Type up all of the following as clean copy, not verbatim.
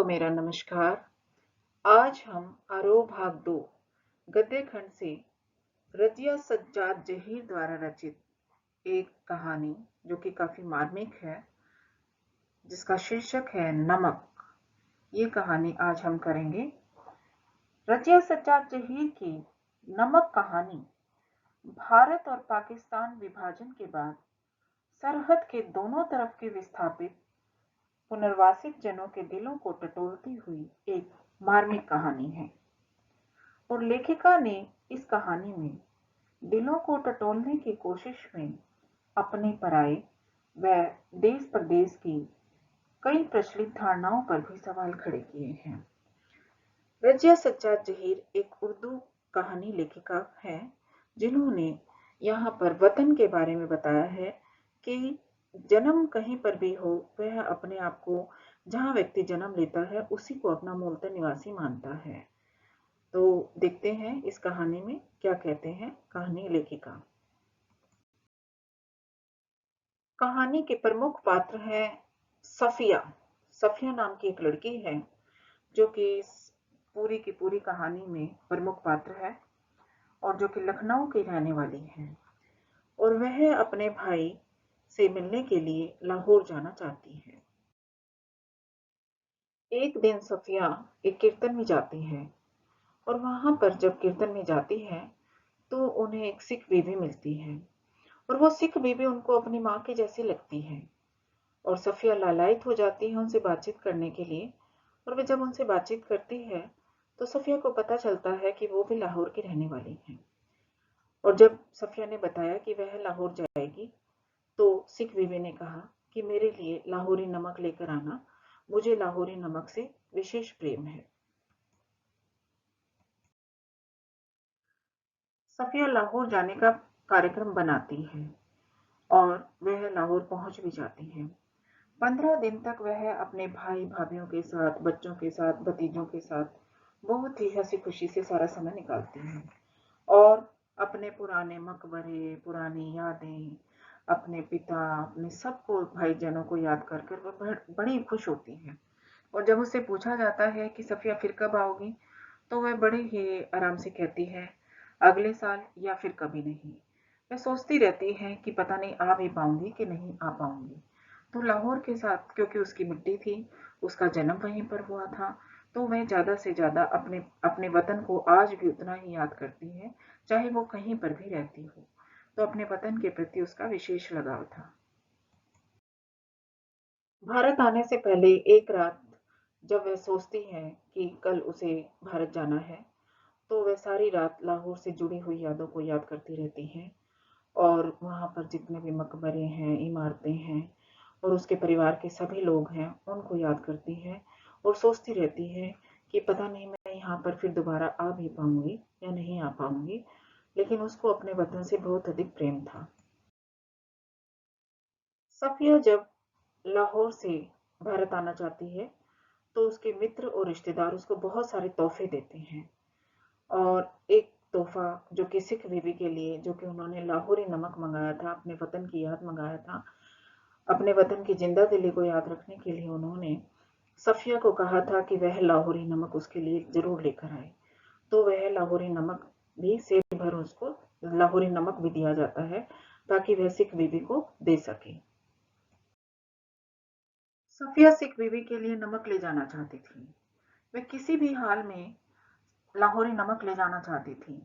मेरा नमस्कार। आज हम आरोह भाग 2 गद्य खंड से रज़िया सज्जाद जहीर द्वारा रचित एक कहानी जो कि काफी मार्मिक है, जिसका शीर्षक है नमक। ये कहानी आज हम करेंगे। रज़िया सज्जाद जहीर की नमक कहानी भारत और पाकिस्तान विभाजन के बाद सरहद के दोनों तरफ के विस्थापित पुनर्वासित जनों के दिलों को टटोलती हुई एक मार्मिक कहानी है और लेखिका ने इस कहानी में दिलों को टटोलने की कोशिश में अपने पराये व देश प्रदेश की कई प्रचलित धारणाओं पर भी सवाल खड़े किए हैं। रज़िया सज्जाद जहीर एक उर्दू कहानी लेखिका है जिन्होंने यहाँ पर वतन के बारे में बताया है कि जन्म कहीं पर भी हो, वह अपने आप को जहाँ व्यक्ति जन्म लेता है उसी को अपना मूलतः निवासी मानता है। तो देखते हैं इस कहानी में क्या कहते हैं कहानी लेखिका। कहानी के प्रमुख पात्र है सफिया। सफिया नाम की एक लड़की है जो कि पूरी की पूरी कहानी में प्रमुख पात्र है और जो कि लखनऊ की रहने वाली है और वह अपने भाई से मिलने के लिए लाहौर जाना चाहती है। एक दिन सफिया एक कीर्तन में जाती है और वहां पर जब कीर्तन में जाती है तो उन्हें एक सिख बीवी मिलती है और वो सिख बीवी उनको अपनी माँ की जैसी लगती है और सफिया लालायित हो जाती है उनसे बातचीत करने के लिए। और वे जब उनसे बातचीत करती है तो सफिया को पता चलता है कि वो भी लाहौर की रहने वाली है। और जब सफिया ने बताया कि वह लाहौर जाएगी तो सिख बीवी ने कहा कि मेरे लिए लाहौरी नमक लेकर आना, मुझे लाहौरी नमक से विशेष प्रेम है। सफिया लाहौर जाने का कार्यक्रम बनाती है और वह लाहौर पहुंच भी जाती है। 15 दिन तक वह अपने भाई भाभीियों के साथ, बच्चों के साथ, भतीजों के साथ बहुत ही हंसी खुशी से सारा समय निकालती है और अपने पुराने मकबरे, पुरानी यादें, अपने पिता, अपने सबको भाईजनों को याद कर कर वह बड़ी खुश होती है। और जब उससे पूछा जाता है कि सफिया फिर कब आओगी तो वह बड़े ही आराम से कहती है अगले साल या फिर कभी नहीं। वह सोचती रहती है कि पता नहीं आ भी पाऊंगी कि नहीं आ पाऊंगी। तो लाहौर के साथ क्योंकि उसकी मिट्टी थी, उसका जन्म वहीं पर हुआ था, तो वह ज्यादा से ज्यादा अपने अपने वतन को आज भी उतना ही याद करती है चाहे वो कहीं पर भी रहती हो। तो अपने वतन के प्रति उसका विशेष लगाव था। भारत आने से पहले एक रात जब वह सोचती है कि कल उसे भारत जाना है तो वह सारी रात लाहौर से जुड़ी हुई यादों को याद करती रहती है और वहां पर जितने भी मकबरे हैं, इमारतें हैं और उसके परिवार के सभी लोग हैं उनको याद करती है और सोचती रहती है कि पता नहीं मैं यहाँ पर फिर दोबारा आ भी पाऊंगी या नहीं आ पाऊंगी। लेकिन उसको अपने वतन से बहुत अधिक प्रेम था। सफिया जब लाहौर से भारत आना चाहती है तो उसके मित्र और रिश्तेदार उसको बहुत सारे तोहफे देते हैं और एक तोहफा जो कि सिख बीबी के लिए, जो कि उन्होंने लाहौरी नमक मंगाया था, अपने वतन की याद मंगाया था, अपने वतन की जिंदा दिली को याद रखने के लिए उन्होंने सफिया को कहा था कि वह लाहौरी नमक उसके लिए जरूर लेकर आए। तो वह लाहौरी नमक भी सेब भर उसको लाहौरी नमक भी दिया जाता है ताकि वह सिख बीबी को दे सके। सफिया सिख बीबी के लिए नमक ले जाना चाहती थी। वह किसी भी हाल में लाहौरी नमक ले जाना चाहती थी,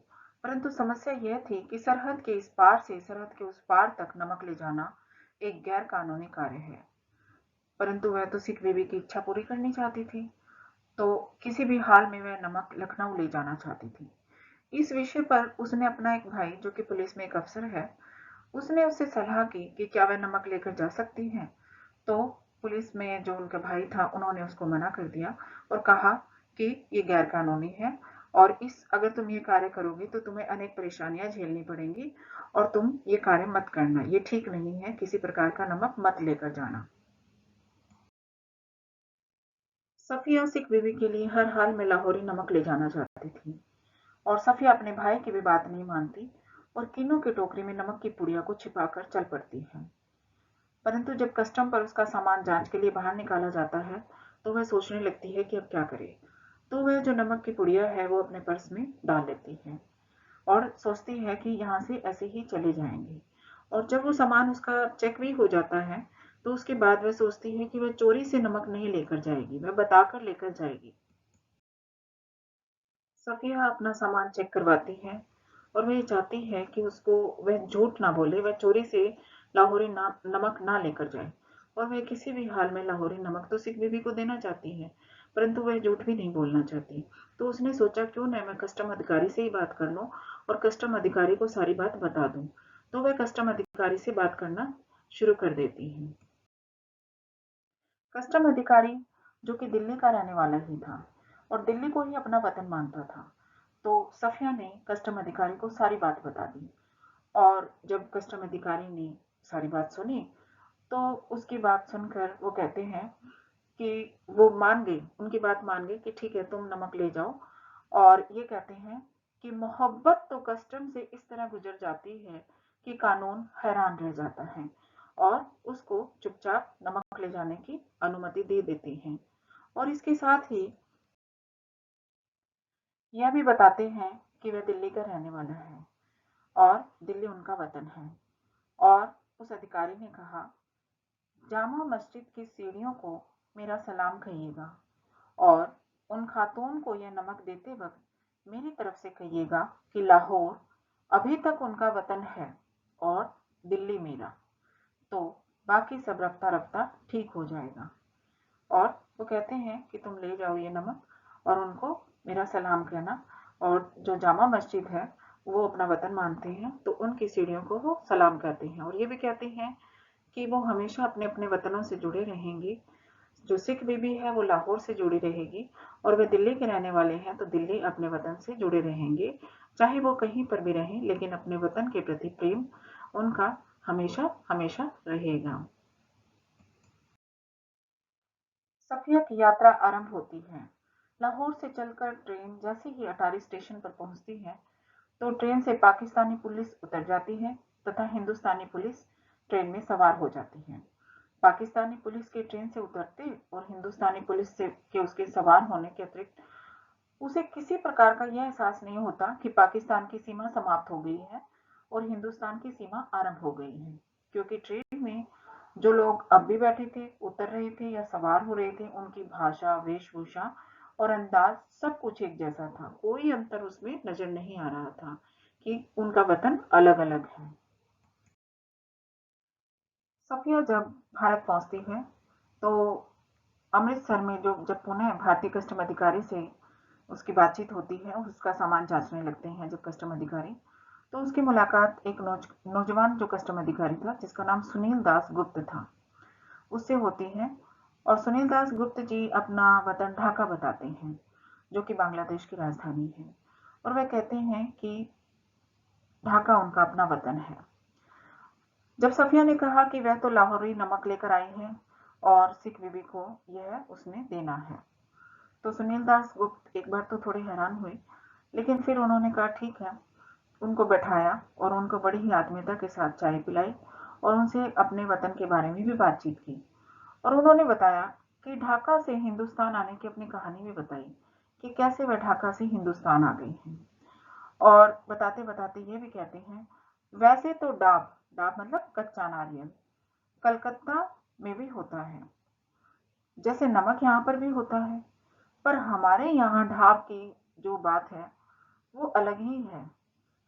परंतु समस्या यह थी कि सरहद के इस पार से सरहद के उस पार तक नमक ले जाना एक गैर कानूनी कार्य है। परंतु वह तो सिख बीबी की इच्छा पूरी करनी चाहती थी, तो किसी भी हाल में वह नमक लखनऊ ले जाना चाहती थी। इस विषय पर उसने अपना एक भाई जो कि पुलिस में एक अफसर है, उसने उससे सलाह की कि क्या वह नमक लेकर जा सकती है। तो पुलिस में जो उनका भाई था उन्होंने उसको मना कर दिया और कहा कि ये गैर कानूनी है और इस अगर तुम ये कार्य करोगे तो तुम्हें अनेक परेशानियां झेलनी पड़ेंगी और तुम ये कार्य मत करना, ये ठीक नहीं है, किसी प्रकार का नमक मत लेकर जाना। सफिया सिख बीबी के लिए हर हाल में लाहौरी नमक ले जाना चाहती थी और सफिया अपने भाई की भी बात नहीं मानती और किन्नों की टोकरी में नमक की पुड़िया को छिपाकर चल पड़ती है। परंतु जब कस्टम पर उसका सामान जांच के लिए बाहर निकाला जाता है तो वह सोचने लगती है कि अब क्या करे। तो वह जो नमक की पुड़िया है वो अपने पर्स में डाल लेती है और सोचती है कि यहाँ से ऐसे ही चले जाएंगे। और जब वो सामान उसका चेक भी हो जाता है तो उसके बाद वह सोचती है कि वह चोरी से नमक नहीं लेकर जाएगी, वह बताकर लेकर जाएगी। सफिया अपना सामान चेक करवाती है और वह चाहती है कि उसको वह झूठ ना बोले, वह चोरी से लाहौरी नमक ना लेकर जाए। और वह किसी भी हाल में लाहौरी नमक तो सिख बीबी को देना चाहती है, परंतु वह झूठ भी नहीं बोलना चाहती। तो उसने सोचा क्यों न मैं कस्टम अधिकारी से ही बात कर लूं और कस्टम अधिकारी को सारी बात बता दूं। तो वह कस्टम अधिकारी से बात करना शुरू कर देती है। कस्टम अधिकारी, जो कि दिल्ली का रहने वाला ही था और दिल्ली को ही अपना वतन मानता था, तो सफिया ने कस्टम अधिकारी को सारी बात बता दी। और जब कस्टम अधिकारी ने सारी बात सुनी तो उसकी बात सुनकर वो कहते हैं कि वो मान गई, उनकी बात मान गई कि ठीक है तुम नमक ले जाओ। और ये कहते हैं कि मोहब्बत तो कस्टम से इस तरह गुजर जाती है कि कानून हैरान रह जाता है और उसको चुपचाप नमक ले जाने की अनुमति दे देती हैं। और इसके साथ ही यह भी बताते हैं कि वह दिल्ली का रहने वाला है और दिल्ली उनका वतन है। और उस अधिकारी ने कहा, जामा मस्जिद की सीढ़ियों को मेरा सलाम कहिएगा और उन खातून को यह नमक देते वक्त मेरी तरफ से कहिएगा कि लाहौर अभी तक उनका वतन है और दिल्ली मेरा। तो बाकी सब रफ्ता रफ्ता ठीक हो जाएगा। और वो कहते हैं कि तुम ले जाओ ये नमक और उनको मेरा सलाम कहना। और जो जामा मस्जिद है वो अपना वतन मानते हैं तो उनकी सीढ़ियों को वो सलाम कहते हैं और ये भी कहते हैं कि वो हमेशा अपने अपने वतनों से जुड़े रहेंगे। जो सिख बीबी है वो लाहौर से जुड़ी रहेगी और वे दिल्ली के रहने वाले हैं तो दिल्ली अपने वतन से जुड़े रहेंगे। चाहे वो कहीं पर भी रहें लेकिन अपने वतन के प्रति प्रेम उनका हमेशा हमेशा रहेगा। सफिया की यात्रा आरंभ होती है। लाहौर से चलकर ट्रेन जैसे ही अटारी स्टेशन पर पहुंचती है तो ट्रेन से पाकिस्तानी पुलिस उतर जाती है तथा हिंदुस्तानी पुलिस ट्रेन में सवार हो जाती है। पाकिस्तानी पुलिस के ट्रेन से उतरते और हिंदुस्तानी पुलिस से के उसके सवार होने के अतिरिक्त उसे किसी प्रकार का यह एहसास नहीं होता कि पाकिस्तान की सीमा समाप्त हो गई है और हिंदुस्तान की सीमा आरंभ हो गई है। क्योंकि ट्रेन में जो लोग अब भी बैठे थे, उतर रहे थे या सवार हो रहे थे, उनकी भाषा, वेशभूषा और अंदाज सब कुछ एक जैसा था। कोई अंतर उसमें नजर नहीं आ रहा था कि उनका वतन अलग अलग है। सफिया जब भारत पहुंचती है तो अमृतसर में जो जब पुनः भारतीय कस्टम अधिकारी से उसकी बातचीत होती है, उसका सामान जांचने लगते हैं जब कस्टम अधिकारी, तो उसकी मुलाकात एक नौजवान जो कस्टम अधिकारी था जिसका नाम सुनील दास गुप्त था उससे होती है। और सुनील दास गुप्त जी अपना वतन ढाका बताते हैं जो कि बांग्लादेश की राजधानी है। और वह कहते हैं कि ढाका उनका अपना वतन है। जब सफिया ने कहा कि वह तो लाहौरी नमक लेकर आई है और सिख बीबी को यह उसने देना है, तो सुनील दास गुप्त एक बार तो थोड़े हैरान हुए, लेकिन फिर उन्होंने कहा ठीक है। उनको बैठाया और उनको बड़ी ही आत्मीयता के साथ चाय पिलाई और उनसे अपने वतन के बारे में भी बातचीत की। और उन्होंने बताया कि ढाका से हिंदुस्तान आने की अपनी कहानी भी बताई कि कैसे वह ढाका से हिंदुस्तान आ गई हैं। और बताते बताते ये भी कहते हैं, वैसे तो डाब डाब मतलब कच्चा नारियल कलकत्ता में भी होता है, जैसे नमक यहाँ पर भी होता है, पर हमारे यहाँ ढाब की जो बात है वो अलग ही है।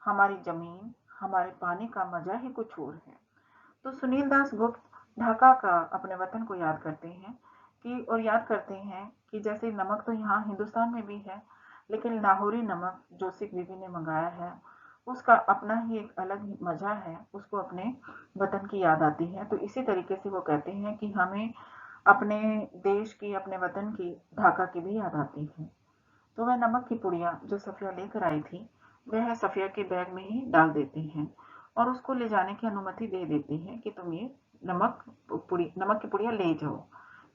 हमारी जमीन, हमारे पानी का मजा ही कुछ और है। तो सुनील दास गुप्त ढाका का अपने वतन को याद करते हैं कि और याद करते हैं कि जैसे नमक तो यहाँ हिंदुस्तान में भी है, लेकिन लाहौरी नमक जो सिख बीबी ने मंगाया है उसका अपना ही एक अलग मजा है, उसको अपने वतन की याद आती है। तो इसी तरीके से वो कहते हैं कि हमें अपने देश की, अपने वतन की, ढाका की भी याद आती है। तो वह नमक की पुड़िया जो सफिया लेकर आई थी वह सफिया के बैग में ही डाल देते हैं और उसको ले जाने की अनुमति दे देते हैं कि तुम ये नमक की पुड़िया ले जाओ,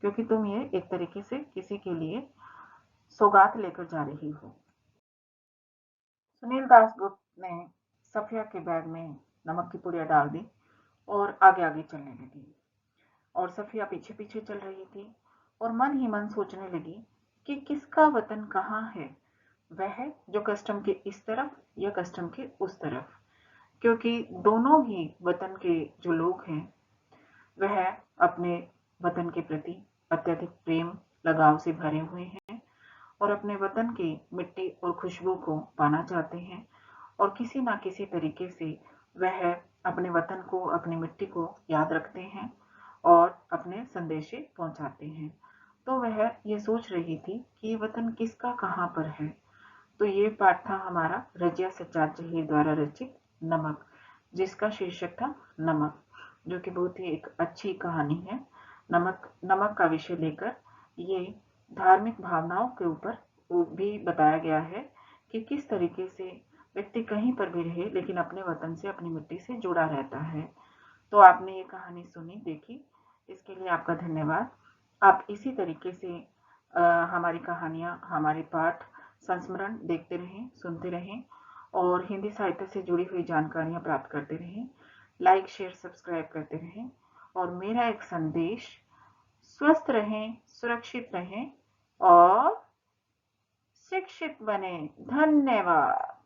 क्योंकि तुम ये एक तरीके से किसी के लिए सौगात लेकर जा रही हो। सुनील दास गुप्त ने सफिया के बैग में नमक की पुड़िया डाल दी और आगे आगे चलने लगी और सफिया पीछे पीछे चल रही थी। और मन ही मन सोचने लगी कि किसका वतन कहाँ है, वह जो कस्टम के इस तरफ या कस्टम के उस तरफ, क्योंकि दोनों ही वतन के जो लोग हैं वह अपने वतन के प्रति अत्यधिक प्रेम लगाव से भरे हुए हैं और अपने वतन की मिट्टी और खुशबू को पाना चाहते हैं और किसी ना किसी तरीके से वह अपने वतन को, अपनी मिट्टी को याद रखते हैं और अपने संदेशे पहुंचाते हैं। तो वह ये सोच रही थी कि ये वतन किसका कहाँ पर है। तो ये पाठ था हमारा रजिया सज्जाद जहीर द्वारा रचित नमक, जिसका शीर्षक था नमक, जो कि बहुत ही एक अच्छी कहानी है। नमक नमक का विषय लेकर ये धार्मिक भावनाओं के ऊपर भी बताया गया है कि किस तरीके से व्यक्ति कहीं पर भी रहे लेकिन अपने वतन से, अपनी मिट्टी से जुड़ा रहता है। तो आपने ये कहानी सुनी, देखी, इसके लिए आपका धन्यवाद। आप इसी तरीके से हमारी कहानियाँ, हमारे पाठ संस्मरण देखते रहें, सुनते रहें और हिंदी साहित्य से जुड़ी हुई जानकारियाँ प्राप्त करते रहें। लाइक, शेयर, सब्सक्राइब करते रहें और मेरा एक संदेश, स्वस्थ रहें, सुरक्षित रहें और शिक्षित बने। धन्यवाद।